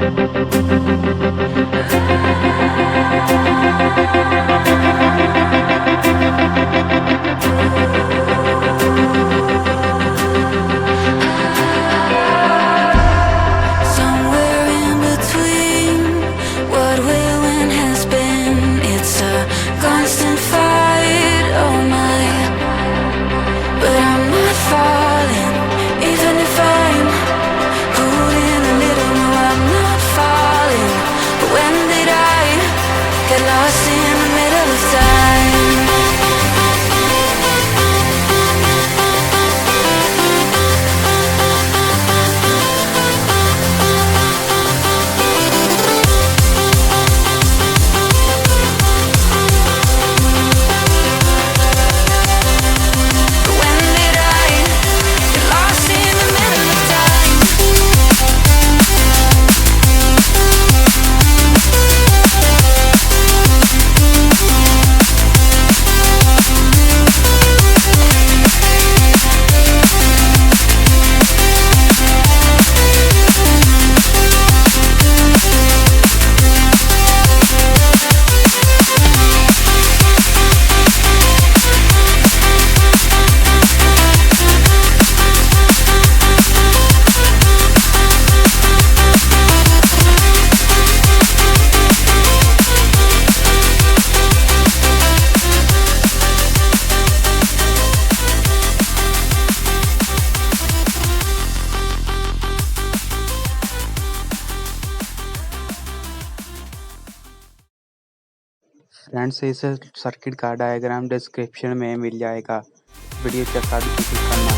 Somewhere in between what will and has been, it's a constant fight, oh my. But I'm not falling, even if I'm holding a little. No, I'm not falling. But when did I get lost in the middle of time? When did I get lost in the middle of time? Friends, इस circuit का diagram description में मिल जाएगा, video के साथ visit करना।